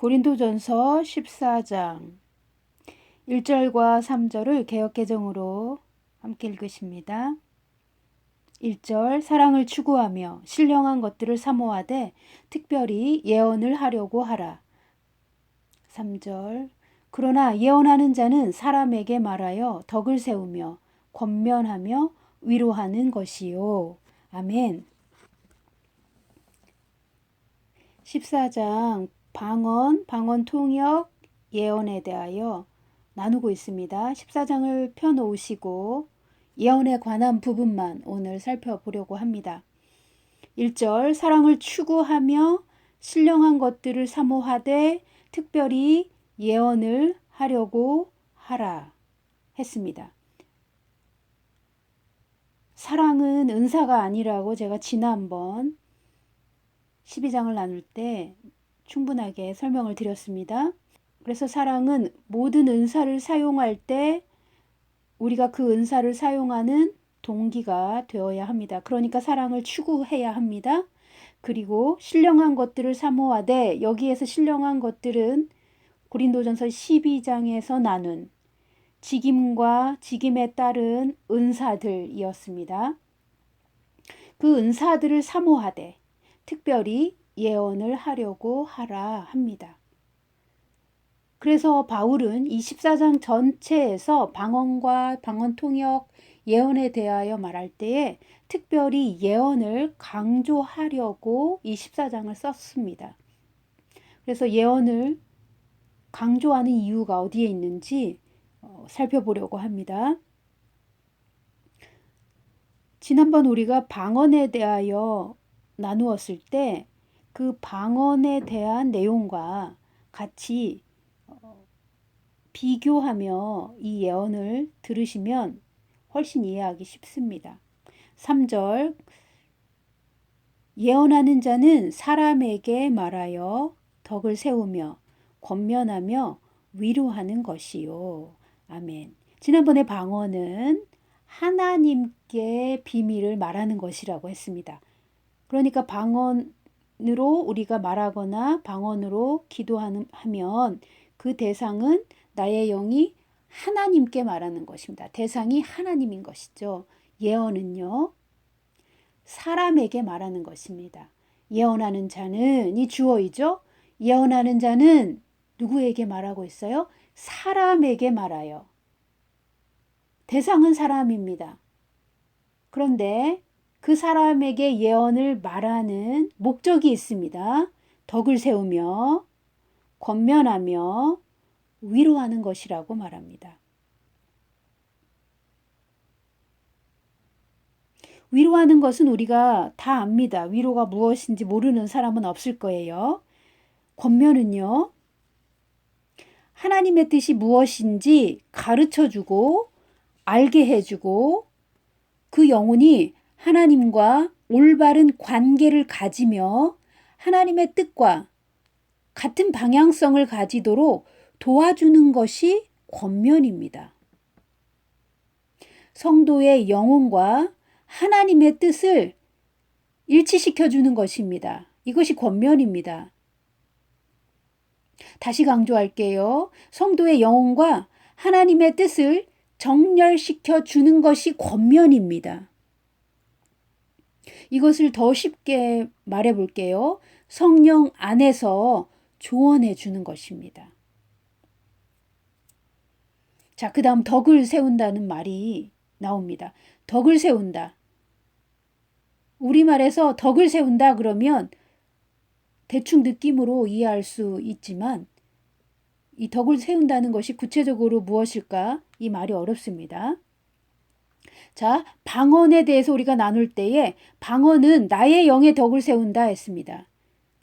고린도전서 14장 1절과 3절을 개역개정으로 함께 읽으십니다. 1절 사랑을 추구하며 신령한 것들을 사모하되 특별히 예언을 하려고 하라. 3절 그러나 예언하는 자는 사람에게 말하여 덕을 세우며 권면하며 위로하는 것이요. 아멘. 14장 방언 통역, 예언에 대하여 나누고 있습니다. 14장을 펴놓으시고 예언에 관한 부분만 오늘 살펴보려고 합니다. 1절 사랑을 추구하며 신령한 것들을 사모하되 특별히 예언을 하려고 하라 했습니다. 사랑은 은사가 아니라고 제가 지난번 12장을 나눌 때 충분하게 설명을 드렸습니다. 그래서 사랑은 모든 은사를 사용할 때 우리가 그 은사를 사용하는 동기가 되어야 합니다. 그러니까 사랑을 추구해야 합니다. 그리고 신령한 것들을 사모하되 여기에서 신령한 것들은 고린도전서 12장에서 나눈 직임과 직임에 따른 은사들이었습니다. 그 은사들을 사모하되 특별히 예언을 하려고 하라 합니다. 그래서 바울은 이 14장 전체에서 방언과 방언 통역, 예언에 대하여 말할 때에 특별히 예언을 강조하려고 이 14장을 썼습니다. 그래서 예언을 강조하는 이유가 어디에 있는지 살펴보려고 합니다. 지난번 우리가 방언에 대하여 나누었을 때 그 방언에 대한 내용과 같이 비교하며 이 예언을 들으시면 훨씬 이해하기 쉽습니다. 3절 예언하는 자는 사람에게 말하여 덕을 세우며 권면하며 위로하는 것이요. 아멘. 지난번에 방언은 하나님께 비밀을 말하는 것이라고 했습니다. 그러니까 방언으로 우리가 말하거나 방언으로 기도하면 그 대상은 나의 영이 하나님께 말하는 것입니다. 대상이 하나님인 것이죠. 예언은요, 사람에게 말하는 것입니다. 예언하는 자는 이 주어이죠. 예언하는 자는 누구에게 말하고 있어요? 사람에게 말하여. 대상은 사람입니다. 그런데 그 사람에게 예언을 말하는 목적이 있습니다. 덕을 세우며 권면하며 위로하는 것이라고 말합니다. 위로하는 것은 우리가 다 압니다. 위로가 무엇인지 모르는 사람은 없을 거예요. 권면은요, 하나님의 뜻이 무엇인지 가르쳐주고 알게 해주고 그 영혼이 하나님과 올바른 관계를 가지며 하나님의 뜻과 같은 방향성을 가지도록 도와주는 것이 권면입니다. 성도의 영혼과 하나님의 뜻을 일치시켜 주는 것입니다. 이것이 권면입니다. 다시 강조할게요. 성도의 영혼과 하나님의 뜻을 정렬시켜 주는 것이 권면입니다. 이것을 더 쉽게 말해 볼게요. 성령 안에서 조언해 주는 것입니다. 자, 그 다음 덕을 세운다는 말이 나옵니다. 덕을 세운다. 우리말에서 덕을 세운다 그러면 대충 느낌으로 이해할 수 있지만 이 덕을 세운다는 것이 구체적으로 무엇일까? 이 말이 어렵습니다. 자, 방언에 대해서 우리가 나눌 때에 방언은 나의 영의 덕을 세운다 했습니다.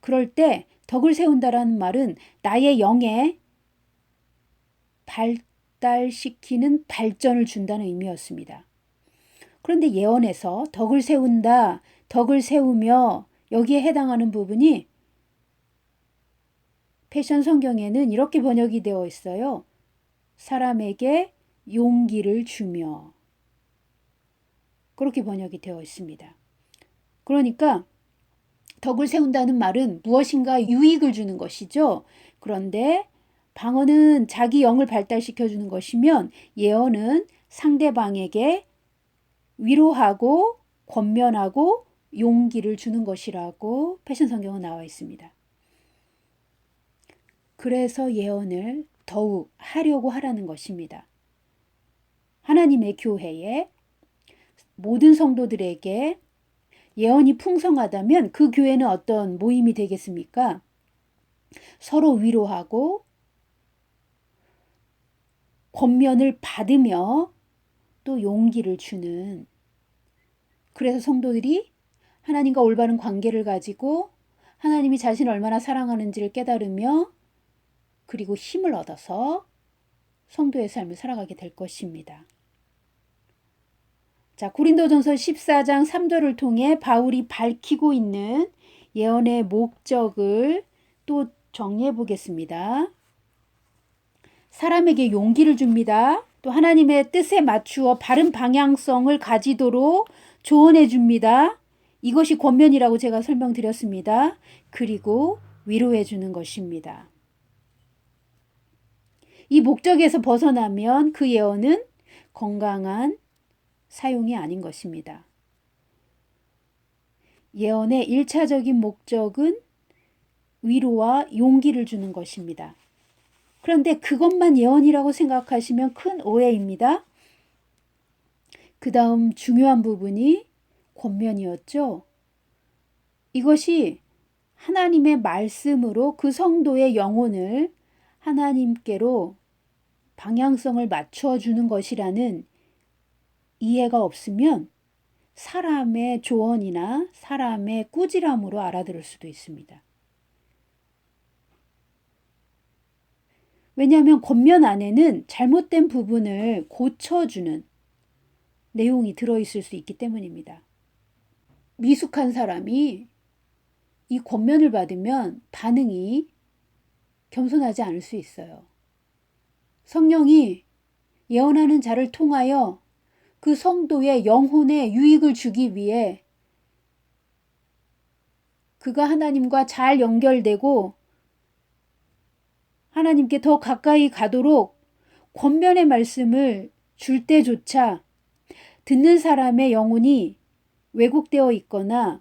그럴 때 덕을 세운다라는 말은 나의 영에 발달시키는 발전을 준다는 의미였습니다. 그런데 예언에서 덕을 세운다, 덕을 세우며 여기에 해당하는 부분이 패션 성경에는 이렇게 번역이 되어 있어요. 사람에게 용기를 주며. 그렇게 번역이 되어 있습니다. 그러니까 덕을 세운다는 말은 무엇인가 유익을 주는 것이죠. 그런데 방언은 자기 영을 발달시켜 주는 것이면 예언은 상대방에게 위로하고 권면하고 용기를 주는 것이라고 패션 성경은 나와 있습니다. 그래서 예언을 더욱 하려고 하라는 것입니다. 하나님의 교회에 모든 성도들에게 예언이 풍성하다면 그 교회는 어떤 모임이 되겠습니까? 서로 위로하고 권면을 받으며 또 용기를 주는, 그래서 성도들이 하나님과 올바른 관계를 가지고 하나님이 자신을 얼마나 사랑하는지를 깨달으며 그리고 힘을 얻어서 성도의 삶을 살아가게 될 것입니다. 자, 고린도전서 14장 3절을 통해 바울이 밝히고 있는 예언의 목적을 또 정리해 보겠습니다. 사람에게 용기를 줍니다. 또 하나님의 뜻에 맞추어 바른 방향성을 가지도록 조언해 줍니다. 이것이 권면이라고 제가 설명드렸습니다. 그리고 위로해 주는 것입니다. 이 목적에서 벗어나면 그 예언은 건강한 사용이 아닌 것입니다. 예언의 1차적인 목적은 위로와 용기를 주는 것입니다. 그런데 그것만 예언이라고 생각하시면 큰 오해입니다. 그 다음 중요한 부분이 권면이었죠. 이것이 하나님의 말씀으로 그 성도의 영혼을 하나님께로 방향성을 맞추어 주는 것이라는 이해가 없으면 사람의 조언이나 사람의 꾸지람으로 알아들을 수도 있습니다. 왜냐하면 권면 안에는 잘못된 부분을 고쳐주는 내용이 들어있을 수 있기 때문입니다. 미숙한 사람이 이 권면을 받으면 반응이 겸손하지 않을 수 있어요. 성령이 예언하는 자를 통하여 그 성도의 영혼에 유익을 주기 위해 그가 하나님과 잘 연결되고 하나님께 더 가까이 가도록 권면의 말씀을 줄 때조차 듣는 사람의 영혼이 왜곡되어 있거나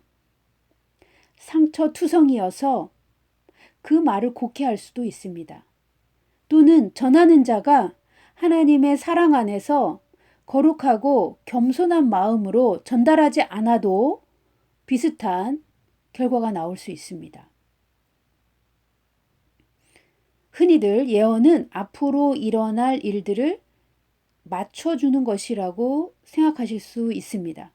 상처투성이어서 그 말을 곡해할 수도 있습니다. 또는 전하는 자가 하나님의 사랑 안에서 거룩하고 겸손한 마음으로 전달하지 않아도 비슷한 결과가 나올 수 있습니다. 흔히들 예언은 앞으로 일어날 일들을 맞춰주는 것이라고 생각하실 수 있습니다.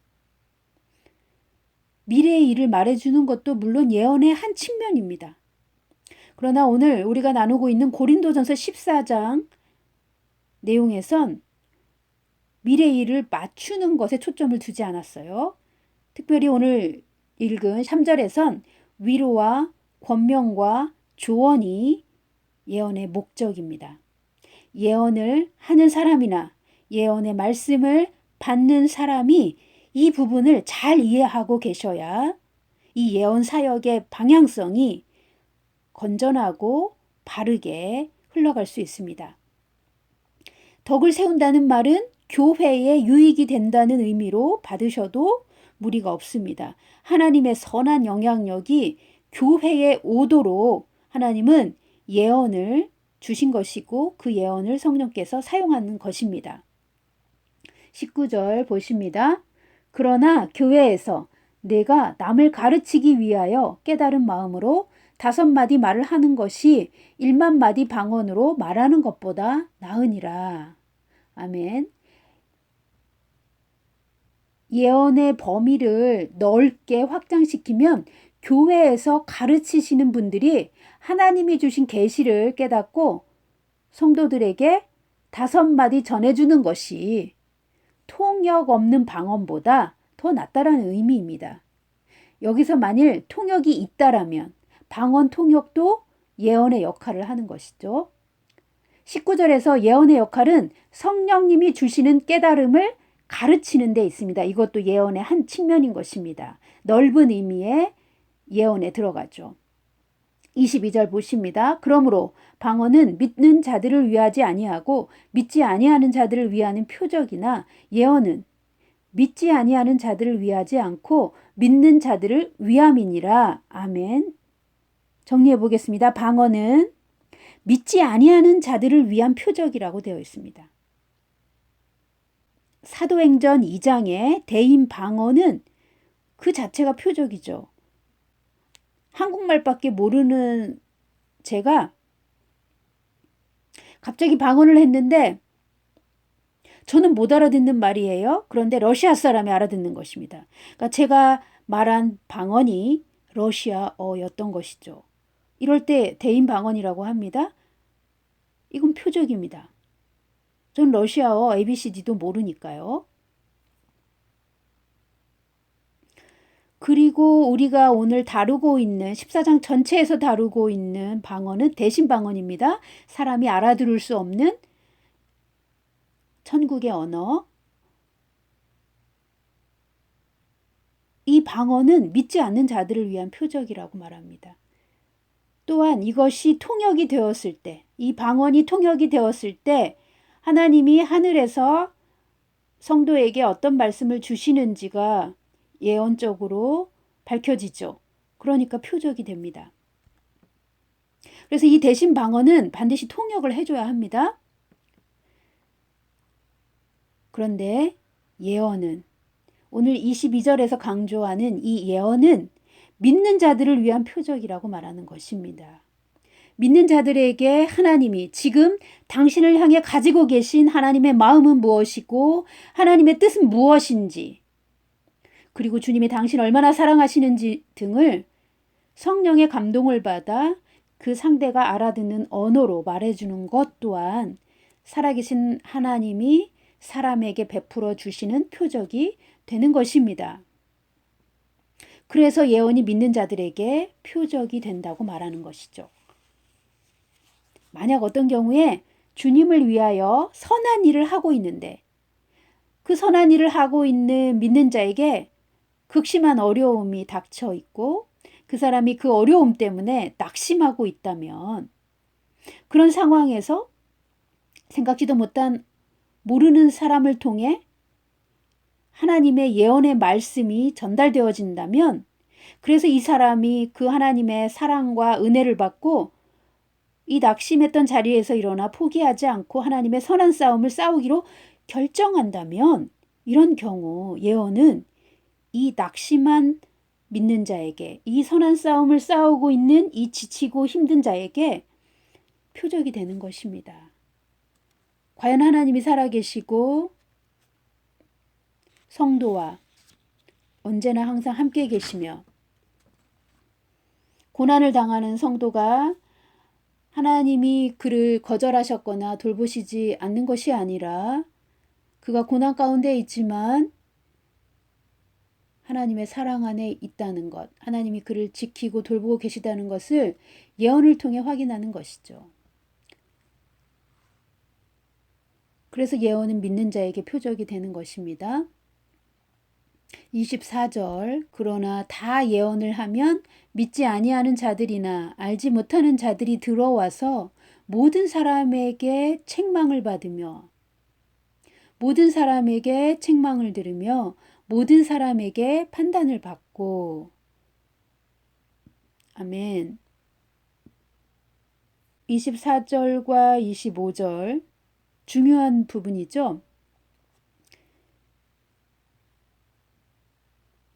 미래의 일을 말해주는 것도 물론 예언의 한 측면입니다. 그러나 오늘 우리가 나누고 있는 고린도전서 14장 내용에선 미래의 일을 맞추는 것에 초점을 두지 않았어요. 특별히 오늘 읽은 3절에선 위로와 권면과 조언이 예언의 목적입니다. 예언을 하는 사람이나 예언의 말씀을 받는 사람이 이 부분을 잘 이해하고 계셔야 이 예언 사역의 방향성이 건전하고 바르게 흘러갈 수 있습니다. 덕을 세운다는 말은 교회에 유익이 된다는 의미로 받으셔도 무리가 없습니다. 하나님의 선한 영향력이 교회에 오도록 하나님은 예언을 주신 것이고 그 예언을 성령께서 사용하는 것입니다. 19절 보십니다. 그러나 교회에서 내가 남을 가르치기 위하여 깨달은 마음으로 5마디 말을 하는 것이 100,000마디 방언으로 말하는 것보다 나으니라. 아멘. 예언의 범위를 넓게 확장시키면 교회에서 가르치시는 분들이 하나님이 주신 계시를 깨닫고 성도들에게 5마디 전해주는 것이 통역 없는 방언보다 더 낫다라는 의미입니다. 여기서 만일 통역이 있다라면 방언 통역도 예언의 역할을 하는 것이죠. 19절에서 예언의 역할은 성령님이 주시는 깨달음을 가르치는 데 있습니다. 이것도 예언의 한 측면인 것입니다. 넓은 의미의 예언에 들어가죠. 22절 보십니다. 그러므로 방언은 믿는 자들을 위하지 아니하고 믿지 아니하는 자들을 위하는 표적이나 예언은 믿지 아니하는 자들을 위하지 않고 믿는 자들을 위함이니라. 아멘. 정리해 보겠습니다. 방언은 믿지 아니하는 자들을 위한 표적이라고 되어 있습니다. 사도행전 2장의 대인 방언은 그 자체가 표적이죠. 한국말밖에 모르는 제가 갑자기 방언을 했는데 저는 못 알아듣는 말이에요. 그런데 러시아 사람이 알아듣는 것입니다. 그러니까 제가 말한 방언이 러시아어였던 것이죠. 이럴 때 대인 방언이라고 합니다. 이건 표적입니다. 전 러시아어 ABCD도 모르니까요. 그리고 우리가 오늘 다루고 있는 14장 전체에서 다루고 있는 방언은 대신 방언입니다. 사람이 알아들을 수 없는 천국의 언어. 이 방언은 믿지 않는 자들을 위한 표적이라고 말합니다. 또한 이것이 통역이 되었을 때, 이 방언이 통역이 되었을 때 하나님이 하늘에서 성도에게 어떤 말씀을 주시는지가 예언적으로 밝혀지죠. 그러니까 표적이 됩니다. 그래서 이 대신 방언은 반드시 통역을 해줘야 합니다. 그런데 예언은 오늘 22절에서 강조하는 이 예언은 믿는 자들을 위한 표적이라고 말하는 것입니다. 믿는 자들에게 하나님이 지금 당신을 향해 가지고 계신 하나님의 마음은 무엇이고 하나님의 뜻은 무엇인지 그리고 주님이 당신을 얼마나 사랑하시는지 등을 성령의 감동을 받아 그 상대가 알아듣는 언어로 말해주는 것 또한 살아계신 하나님이 사람에게 베풀어 주시는 표적이 되는 것입니다. 그래서 예언이 믿는 자들에게 표적이 된다고 말하는 것이죠. 만약 어떤 경우에 주님을 위하여 선한 일을 하고 있는데 그 선한 일을 하고 있는 믿는 자에게 극심한 어려움이 닥쳐 있고 그 사람이 그 어려움 때문에 낙심하고 있다면 그런 상황에서 생각지도 못한 모르는 사람을 통해 하나님의 예언의 말씀이 전달되어진다면 그래서 이 사람이 그 하나님의 사랑과 은혜를 받고 이 낙심했던 자리에서 일어나 포기하지 않고 하나님의 선한 싸움을 싸우기로 결정한다면 이런 경우 예언은 이 낙심한 믿는 자에게 이 선한 싸움을 싸우고 있는 이 지치고 힘든 자에게 표적이 되는 것입니다. 과연 하나님이 살아계시고 성도와 언제나 항상 함께 계시며 고난을 당하는 성도가 하나님이 그를 거절하셨거나 돌보시지 않는 것이 아니라 그가 고난 가운데 있지만 하나님의 사랑 안에 있다는 것, 하나님이 그를 지키고 돌보고 계시다는 것을 예언을 통해 확인하는 것이죠. 그래서 예언은 믿는 자에게 표적이 되는 것입니다. 24절 그러나 다 예언을 하면 믿지 아니하는 자들이나 알지 못하는 자들이 들어와서 모든 사람에게 책망을 받으며 모든 사람에게 책망을 들으며 모든 사람에게 판단을 받고 아멘. 24절과 25절 중요한 부분이죠.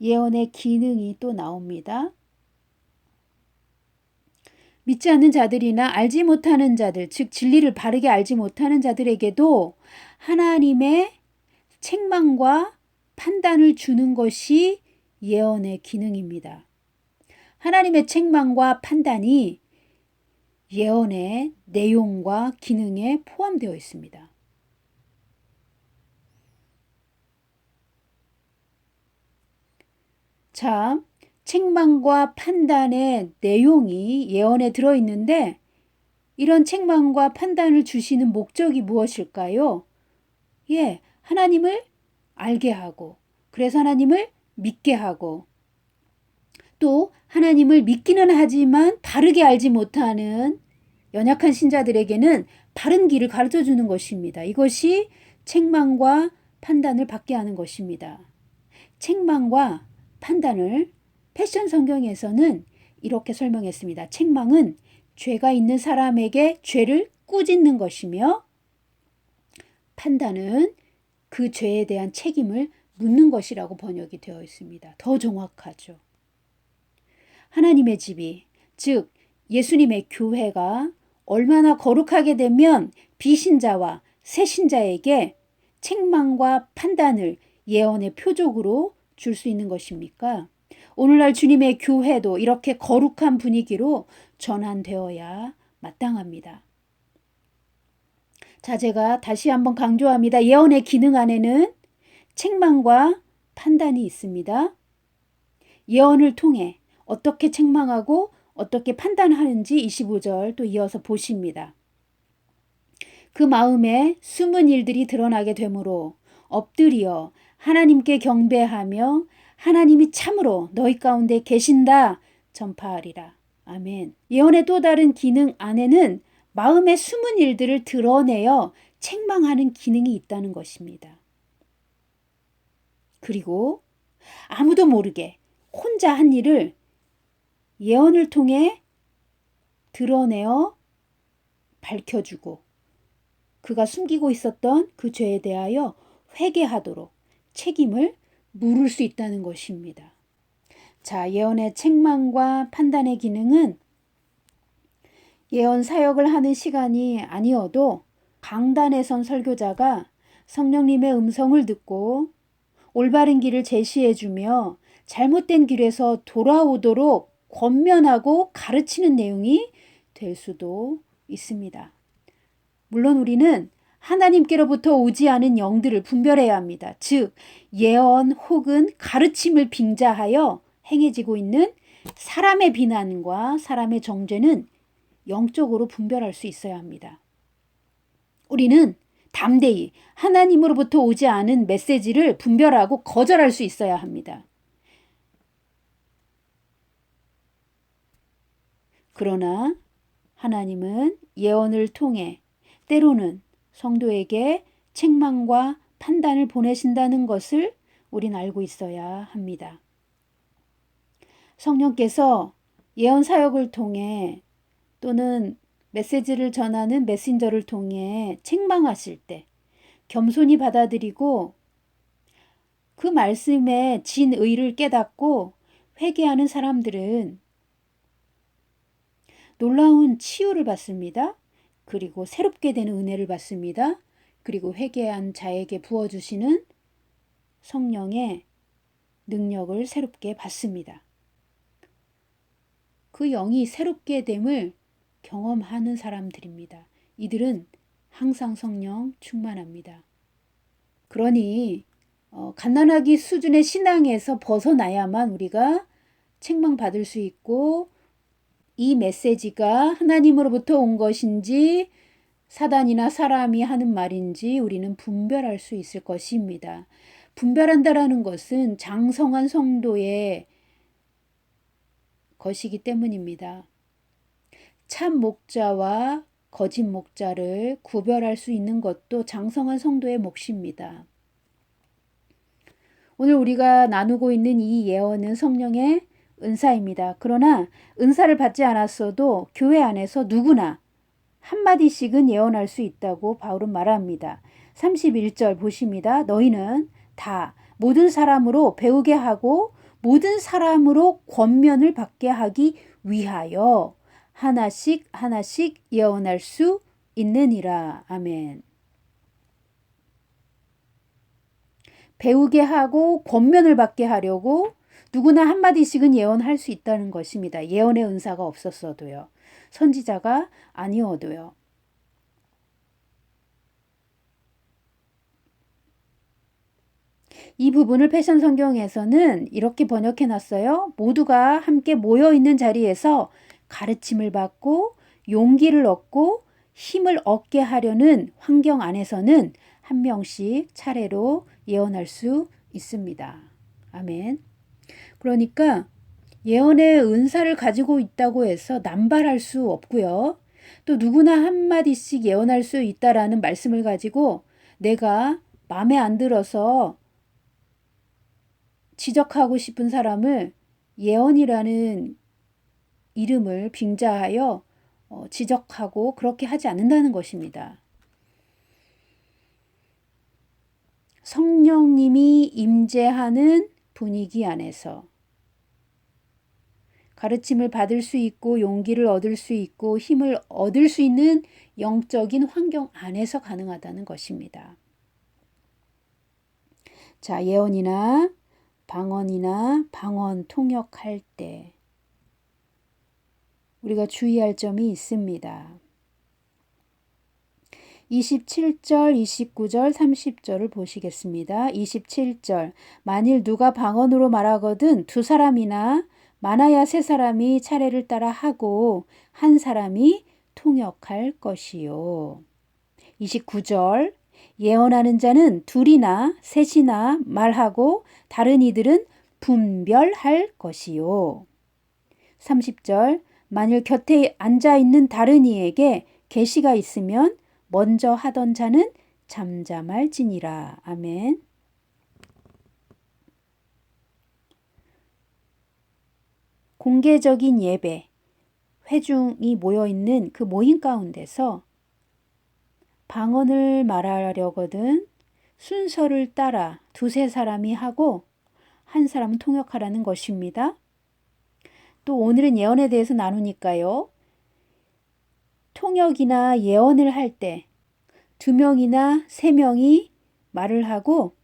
예언의 기능이 또 나옵니다. 믿지 않는 자들이나 알지 못하는 자들, 즉 진리를 바르게 알지 못하는 자들에게도 하나님의 책망과 판단을 주는 것이 예언의 기능입니다. 하나님의 책망과 판단이 예언의 내용과 기능에 포함되어 있습니다. 자, 책망과 판단의 내용이 예언에 들어있는데 이런 책망과 판단을 주시는 목적이 무엇일까요? 예, 하나님을 알게 하고 그래서 하나님을 믿게 하고 또 하나님을 믿기는 하지만 바르게 알지 못하는 연약한 신자들에게는 바른 길을 가르쳐 주는 것입니다. 이것이 책망과 판단을 받게 하는 것입니다. 책망과 판단을 패션 성경에서는 이렇게 설명했습니다. 책망은 죄가 있는 사람에게 죄를 꾸짖는 것이며 판단은 그 죄에 대한 책임을 묻는 것이라고 번역이 되어 있습니다. 더 정확하죠. 하나님의 집이, 즉 예수님의 교회가 얼마나 거룩하게 되면 비신자와 새신자에게 책망과 판단을 예언의 표적으로 줄 수 있는 것입니까? 오늘날 주님의 교회도 이렇게 거룩한 분위기로 전환되어야 마땅합니다. 자, 제가 다시 한번 강조합니다. 예언의 기능 안에는 책망과 판단이 있습니다. 예언을 통해 어떻게 책망하고 어떻게 판단하는지 25절 또 이어서 보십니다. 그 마음에 숨은 일들이 드러나게 되므로 엎드려 하나님께 경배하며 하나님이 참으로 너희 가운데 계신다 전파하리라. 아멘. 예언의 또 다른 기능 안에는 마음의 숨은 일들을 드러내어 책망하는 기능이 있다는 것입니다. 그리고 아무도 모르게 혼자 한 일을 예언을 통해 드러내어 밝혀주고 그가 숨기고 있었던 그 죄에 대하여 회개하도록 책임을 물을 수 있다는 것입니다. 자, 예언의 책망과 판단의 기능은 예언 사역을 하는 시간이 아니어도 강단에 선 설교자가 성령님의 음성을 듣고 올바른 길을 제시해주며 잘못된 길에서 돌아오도록 권면하고 가르치는 내용이 될 수도 있습니다. 물론 우리는 하나님께로부터 오지 않은 영들을 분별해야 합니다. 즉 예언 혹은 가르침을 빙자하여 행해지고 있는 사람의 비난과 사람의 정죄는 영적으로 분별할 수 있어야 합니다. 우리는 담대히 하나님으로부터 오지 않은 메시지를 분별하고 거절할 수 있어야 합니다. 그러나 하나님은 예언을 통해 때로는 성도에게 책망과 판단을 보내신다는 것을 우린 알고 있어야 합니다. 성령께서 예언 사역을 통해 또는 메시지를 전하는 메신저를 통해 책망하실 때 겸손히 받아들이고 그 말씀의 진의를 깨닫고 회개하는 사람들은 놀라운 치유를 받습니다. 그리고 새롭게 되는 은혜를 받습니다. 그리고 회개한 자에게 부어주시는 성령의 능력을 새롭게 받습니다. 그 영이 새롭게 됨을 경험하는 사람들입니다. 이들은 항상 성령 충만합니다. 그러니 갓난아기 수준의 신앙에서 벗어나야만 우리가 책망받을 수 있고 이 메시지가 하나님으로부터 온 것인지 사단이나 사람이 하는 말인지 우리는 분별할 수 있을 것입니다. 분별한다라는 것은 장성한 성도의 것이기 때문입니다. 참 목자와 거짓 목자를 구별할 수 있는 것도 장성한 성도의 몫입니다. 오늘 우리가 나누고 있는 이 예언은 성령의 은사입니다. 그러나 은사를 받지 않았어도 교회 안에서 누구나 한마디씩은 예언할 수 있다고 바울은 말합니다. 31절 보십니다. 너희는 다 모든 사람으로 배우게 하고 모든 사람으로 권면을 받게 하기 위하여 하나씩 하나씩 예언할 수 있느니라. 아멘. 배우게 하고 권면을 받게 하려고 누구나 한마디씩은 예언할 수 있다는 것입니다. 예언의 은사가 없었어도요. 선지자가 아니어도요. 이 부분을 패션 성경에서는 이렇게 번역해 놨어요. 모두가 함께 모여 있는 자리에서 가르침을 받고 용기를 얻고 힘을 얻게 하려는 환경 안에서는 한 명씩 차례로 예언할 수 있습니다. 아멘. 그러니까 예언의 은사를 가지고 있다고 해서 남발할 수 없고요. 또 누구나 한마디씩 예언할 수 있다라는 말씀을 가지고 내가 마음에 안 들어서 지적하고 싶은 사람을 예언이라는 이름을 빙자하여 지적하고 그렇게 하지 않는다는 것입니다. 성령님이 임재하는 분위기 안에서 가르침을 받을 수 있고 용기를 얻을 수 있고 힘을 얻을 수 있는 영적인 환경 안에서 가능하다는 것입니다. 자, 예언이나 방언 통역할 때 우리가 주의할 점이 있습니다. 27절, 29절, 30절을 보시겠습니다. 27절, 만일 누가 방언으로 말하거든 두 사람이나 많아야 세 사람이 차례를 따라 하고 한 사람이 통역할 것이요. 29절, 예언하는 자는 둘이나 셋이나 말하고 다른 이들은 분별할 것이요. 30절, 만일 곁에 앉아있는 다른 이에게 계시가 있으면 먼저 하던 자는 잠잠할지니라. 아멘. 공개적인 예배, 회중이 모여있는 그 모임 가운데서 방언을 말하려거든 순서를 따라 두세 사람이 하고 한 사람은 통역하라는 것입니다. 또 오늘은 예언에 대해서 나누니까요. 통역이나 예언을 할 때 2명이나 3명이 말을 하고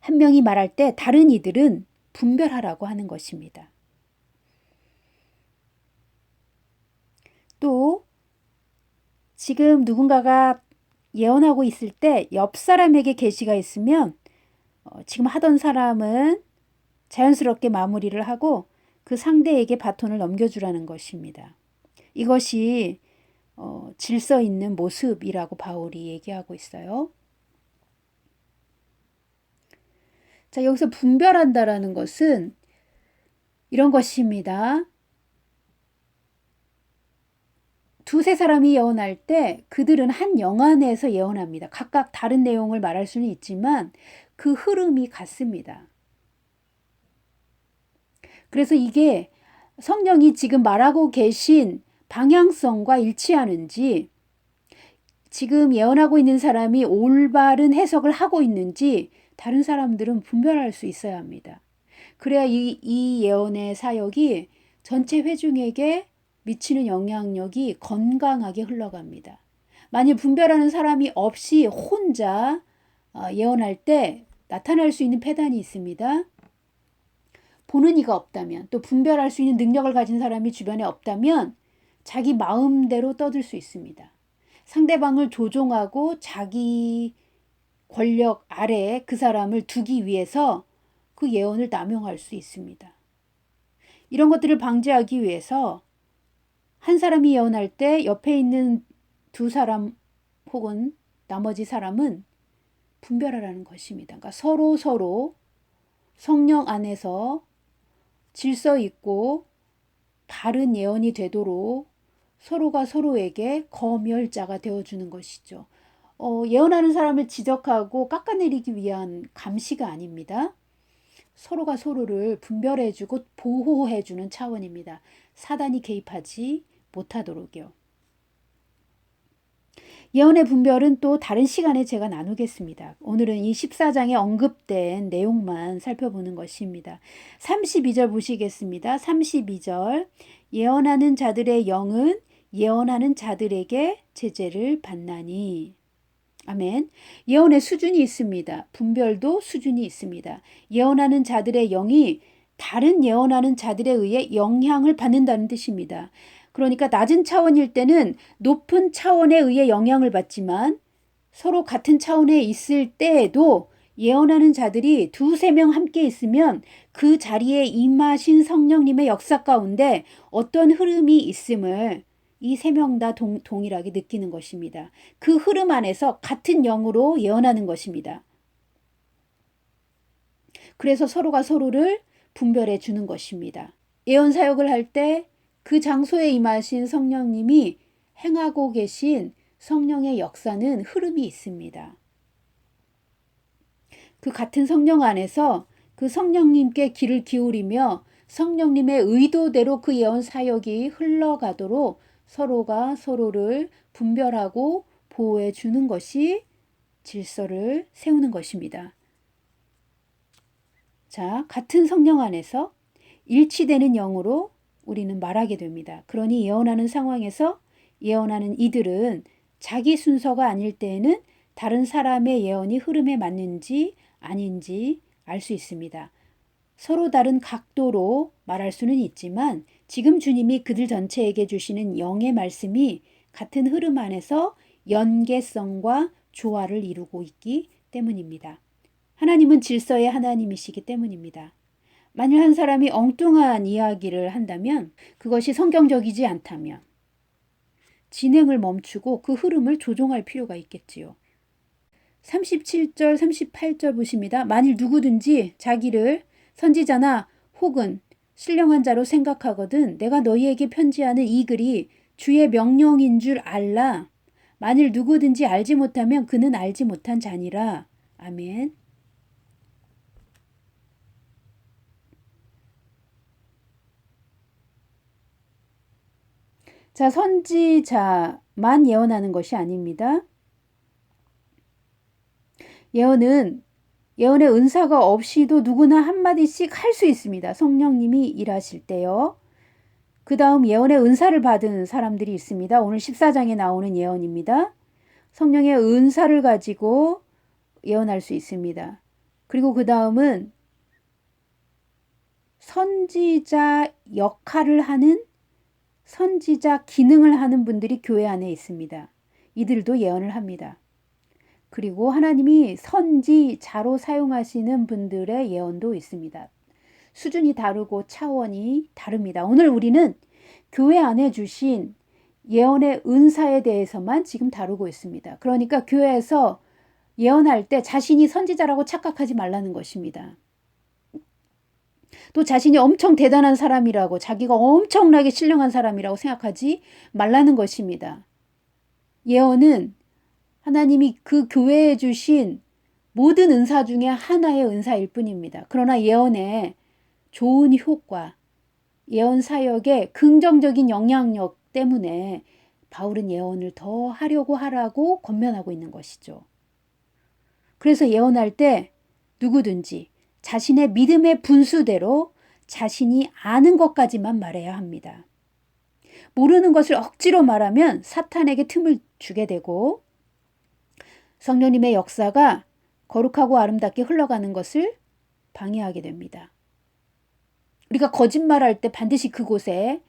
1명이 말할 때 다른 이들은 분별하라고 하는 것입니다. 또 지금 누군가가 예언하고 있을 때 옆 사람에게 계시가 있으면 지금 하던 사람은 자연스럽게 마무리를 하고 그 상대에게 바톤을 넘겨주라는 것입니다. 이것이 질서 있는 모습이라고 바울이 얘기하고 있어요. 자, 여기서 분별한다라는 것은 이런 것입니다. 두세 사람이 예언할 때 그들은 한 영안에서 예언합니다. 각각 다른 내용을 말할 수는 있지만 그 흐름이 같습니다. 그래서 이게 성령이 지금 말하고 계신 방향성과 일치하는지, 지금 예언하고 있는 사람이 올바른 해석을 하고 있는지 다른 사람들은 분별할 수 있어야 합니다. 그래야 이 예언의 사역이 전체 회중에게 미치는 영향력이 건강하게 흘러갑니다. 만일 분별하는 사람이 없이 혼자 예언할 때 나타날 수 있는 폐단이 있습니다. 보는 이가 없다면, 또 분별할 수 있는 능력을 가진 사람이 주변에 없다면 자기 마음대로 떠들 수 있습니다. 상대방을 조종하고 자기 권력 아래에 그 사람을 두기 위해서 그 예언을 남용할 수 있습니다. 이런 것들을 방지하기 위해서 한 사람이 예언할 때 옆에 있는 두 사람 혹은 나머지 사람은 분별하라는 것입니다. 그러니까 서로 성령 안에서 질서 있고 바른 예언이 되도록 서로가 서로에게 검열자가 되어주는 것이죠. 예언하는 사람을 지적하고 깎아내리기 위한 감시가 아닙니다. 서로가 서로를 분별해주고 보호해주는 차원입니다. 사단이 개입하지 못하도록요. 예언의 분별은 또 다른 시간에 제가 나누겠습니다. 오늘은 이 14장에 언급된 내용만 살펴보는 것입니다. 32절 보시겠습니다. 32절, 예언하는 자들의 영은 예언하는 자들에게 제재를 받나니. 아멘. 예언의 수준이 있습니다. 분별도 수준이 있습니다. 예언하는 자들의 영이 다른 예언하는 자들에 의해 영향을 받는다는 뜻입니다. 그러니까 낮은 차원일 때는 높은 차원에 의해 영향을 받지만 서로 같은 차원에 있을 때에도 예언하는 자들이 두세 명 함께 있으면 그 자리에 임하신 성령님의 역사 가운데 어떤 흐름이 있음을 이 세 명 다 동일하게 느끼는 것입니다. 그 흐름 안에서 같은 영으로 예언하는 것입니다. 그래서 서로가 서로를 분별해 주는 것입니다. 예언 사역을 할 때 그 장소에 임하신 성령님이 행하고 계신 성령의 역사는 흐름이 있습니다. 그 같은 성령 안에서 그 성령님께 귀를 기울이며 성령님의 의도대로 그 예언 사역이 흘러가도록 서로가 서로를 분별하고 보호해 주는 것이 질서를 세우는 것입니다. 자, 같은 성령 안에서 일치되는 영으로 우리는 말하게 됩니다. 그러니 예언하는 상황에서 예언하는 이들은 자기 순서가 아닐 때에는 다른 사람의 예언이 흐름에 맞는지 아닌지 알 수 있습니다. 서로 다른 각도로 말할 수는 있지만 지금 주님이 그들 전체에게 주시는 영의 말씀이 같은 흐름 안에서 연계성과 조화를 이루고 있기 때문입니다. 하나님은 질서의 하나님이시기 때문입니다. 만일 한 사람이 엉뚱한 이야기를 한다면 그것이 성경적이지 않다면 진행을 멈추고 그 흐름을 조정할 필요가 있겠지요. 37절, 38절 보십니다. 만일 누구든지 자기를 선지자나 혹은 신령한 자로 생각하거든 내가 너희에게 편지하는 이 글이 주의 명령인 줄 알라. 만일 누구든지 알지 못하면 그는 알지 못한 자니라. 아멘. 자, 선지자만 예언하는 것이 아닙니다. 예언의 은사가 없이도 누구나 한마디씩 할 수 있습니다. 성령님이 일하실 때요. 그 다음 예언의 은사를 받은 사람들이 있습니다. 오늘 14장에 나오는 예언입니다. 성령의 은사를 가지고 예언할 수 있습니다. 그리고 그 다음은 선지자 역할을 하는 선지자 기능을 하는 분들이 교회 안에 있습니다. 이들도 예언을 합니다. 그리고 하나님이 선지자로 사용하시는 분들의 예언도 있습니다. 수준이 다르고 차원이 다릅니다. 오늘 우리는 교회 안에 주신 예언의 은사에 대해서만 지금 다루고 있습니다. 그러니까 교회에서 예언할 때 자신이 선지자라고 착각하지 말라는 것입니다. 또 자신이 엄청 대단한 사람이라고 자기가 엄청나게 신령한 사람이라고 생각하지 말라는 것입니다. 예언은 하나님이 그 교회에 주신 모든 은사 중에 하나의 은사일 뿐입니다. 그러나 예언의 좋은 효과, 예언 사역의 긍정적인 영향력 때문에 바울은 예언을 더 하라고 권면하고 있는 것이죠. 그래서 예언할 때 누구든지 자신의 믿음의 분수대로 자신이 아는 것까지만 말해야 합니다. 모르는 것을 억지로 말하면 사탄에게 틈을 주게 되고 성령님의 역사가 거룩하고 아름답게 흘러가는 것을 방해하게 됩니다. 우리가 거짓말할 때 반드시 그곳에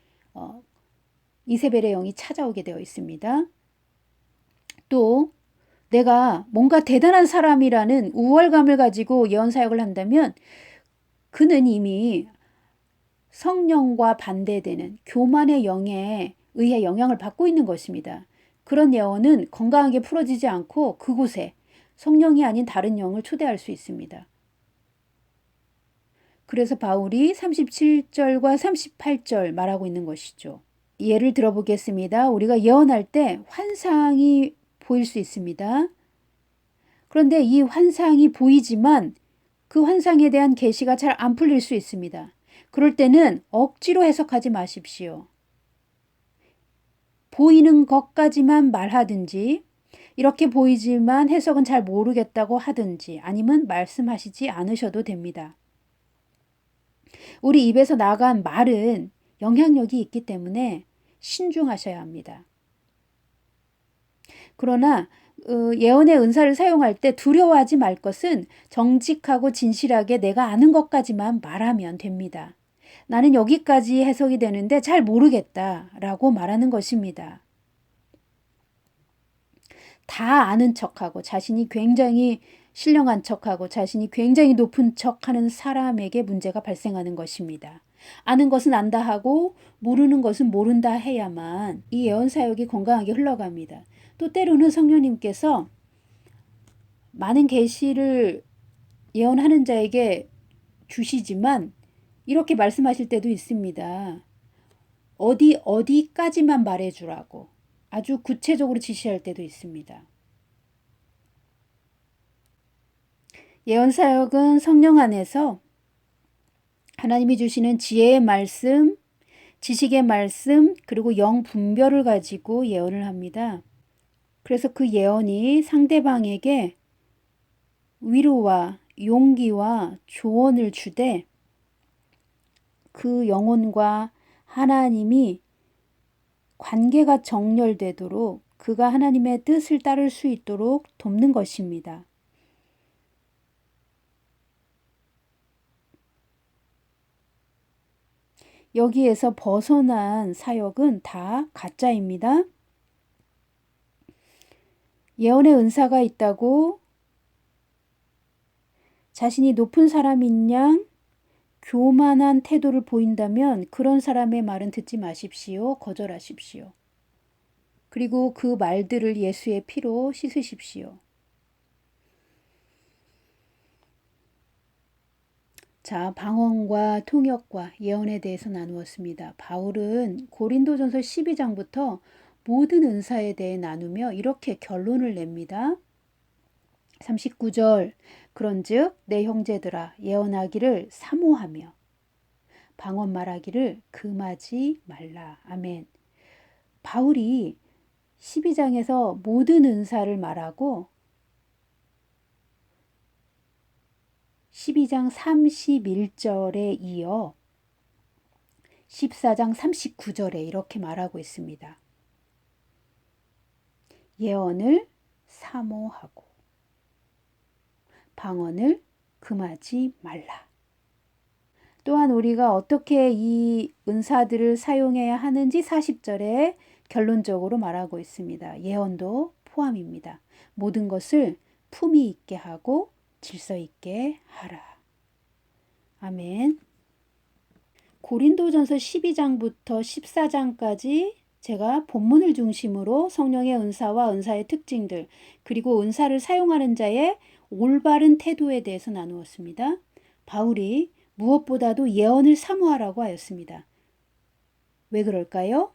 이세벨의 영이 찾아오게 되어 있습니다. 또 내가 뭔가 대단한 사람이라는 우월감을 가지고 예언 사역을 한다면 그는 이미 성령과 반대되는 교만의 영에 의해 영향을 받고 있는 것입니다. 그런 예언은 건강하게 풀어지지 않고 그곳에 성령이 아닌 다른 영을 초대할 수 있습니다. 그래서 바울이 37절과 38절 말하고 있는 것이죠. 예를 들어보겠습니다. 우리가 예언할 때 환상이 보일 수 있습니다. 그런데 이 환상이 보이지만 그 환상에 대한 계시가 잘 안 풀릴 수 있습니다. 그럴 때는 억지로 해석하지 마십시오. 보이는 것까지만 말하든지 이렇게 보이지만 해석은 잘 모르겠다고 하든지 아니면 말씀하시지 않으셔도 됩니다. 우리 입에서 나간 말은 영향력이 있기 때문에 신중하셔야 합니다. 그러나 예언의 은사를 사용할 때 두려워하지 말 것은 정직하고 진실하게 내가 아는 것까지만 말하면 됩니다. 나는 여기까지 해석이 되는데 잘 모르겠다라고 말하는 것입니다. 다 아는 척하고 자신이 굉장히 신령한 척하고 자신이 굉장히 높은 척하는 사람에게 문제가 발생하는 것입니다. 아는 것은 안다 하고 모르는 것은 모른다 해야만 이 예언 사역이 건강하게 흘러갑니다. 또 때로는 성령님께서 많은 계시를 예언하는 자에게 주시지만 이렇게 말씀하실 때도 있습니다. 어디까지만 말해주라고 아주 구체적으로 지시할 때도 있습니다. 예언사역은 성령 안에서 하나님이 주시는 지혜의 말씀, 지식의 말씀, 그리고 영 분별을 가지고 예언을 합니다. 그래서 그 예언이 상대방에게 위로와 용기와 조언을 주되 그 영혼과 하나님이 관계가 정렬되도록 그가 하나님의 뜻을 따를 수 있도록 돕는 것입니다. 여기에서 벗어난 사역은 다 가짜입니다. 예언의 은사가 있다고 자신이 높은 사람인 양 교만한 태도를 보인다면 그런 사람의 말은 듣지 마십시오. 거절하십시오. 그리고 그 말들을 예수의 피로 씻으십시오. 자, 방언과 통역과 예언에 대해서 나누었습니다. 바울은 고린도전서 12장부터 모든 은사에 대해 나누며 이렇게 결론을 냅니다. 39절 그런즉 내 형제들아 예언하기를 사모하며 방언 말하기를 금하지 말라. 아멘. 바울이 12장에서 모든 은사를 말하고 12장 31절에 이어 14장 39절에 이렇게 말하고 있습니다. 예언을 사모하고 방언을 금하지 말라. 또한 우리가 어떻게 이 은사들을 사용해야 하는지 40절에 결론적으로 말하고 있습니다. 예언도 포함입니다. 모든 것을 품위 있게 하고 질서 있게 하라. 아멘. 고린도전서 12장부터 14장까지 제가 본문을 중심으로 성령의 은사와 은사의 특징들, 그리고 은사를 사용하는 자의 올바른 태도에 대해서 나누었습니다. 바울이 무엇보다도 예언을 사모하라고 하였습니다. 왜 그럴까요?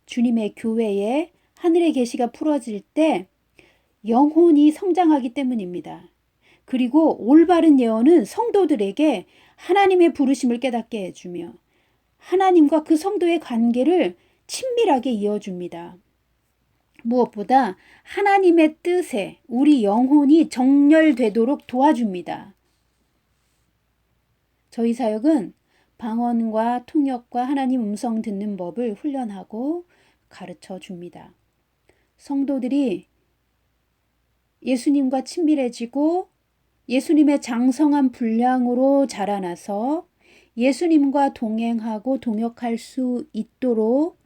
주님의 교회에 하늘의 계시가 풀어질 때 영혼이 성장하기 때문입니다. 그리고 올바른 예언은 성도들에게 하나님의 부르심을 깨닫게 해주며 하나님과 그 성도의 관계를 친밀하게 이어줍니다. 무엇보다 하나님의 뜻에 우리 영혼이 정렬되도록 도와줍니다. 저희 사역은 방언과 통역과 하나님 음성 듣는 법을 훈련하고 가르쳐 줍니다. 성도들이 예수님과 친밀해지고 예수님의 장성한 분량으로 자라나서 예수님과 동행하고 동역할 수 있도록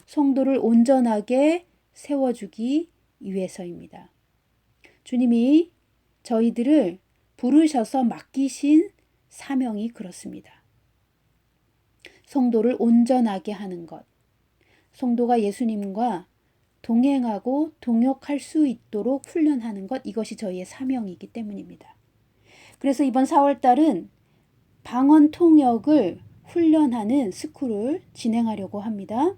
성도를 온전하게 세워주기 위해서입니다. 주님이 저희들을 부르셔서 맡기신 사명이 그렇습니다. 성도를 온전하게 하는 것, 성도가 예수님과 동행하고 동역할 수 있도록 훈련하는 것, 이것이 저희의 사명이기 때문입니다. 그래서 이번 4월달은 방언 통역을 훈련하는 스쿨을 진행하려고 합니다.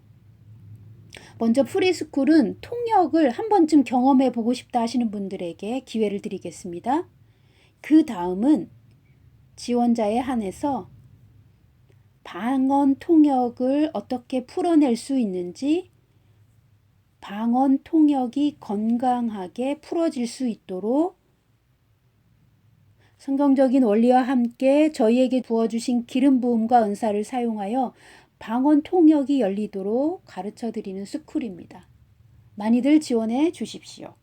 먼저 프리스쿨은 통역을 한 번쯤 경험해 보고 싶다 하시는 분들에게 기회를 드리겠습니다. 그 다음은 지원자에 한해서 방언 통역을 어떻게 풀어낼 수 있는지, 방언 통역이 건강하게 풀어질 수 있도록 성경적인 원리와 함께 저희에게 부어주신 기름 부음과 은사를 사용하여 방언 통역이 열리도록 가르쳐 드리는 스쿨입니다. 많이들 지원해 주십시오.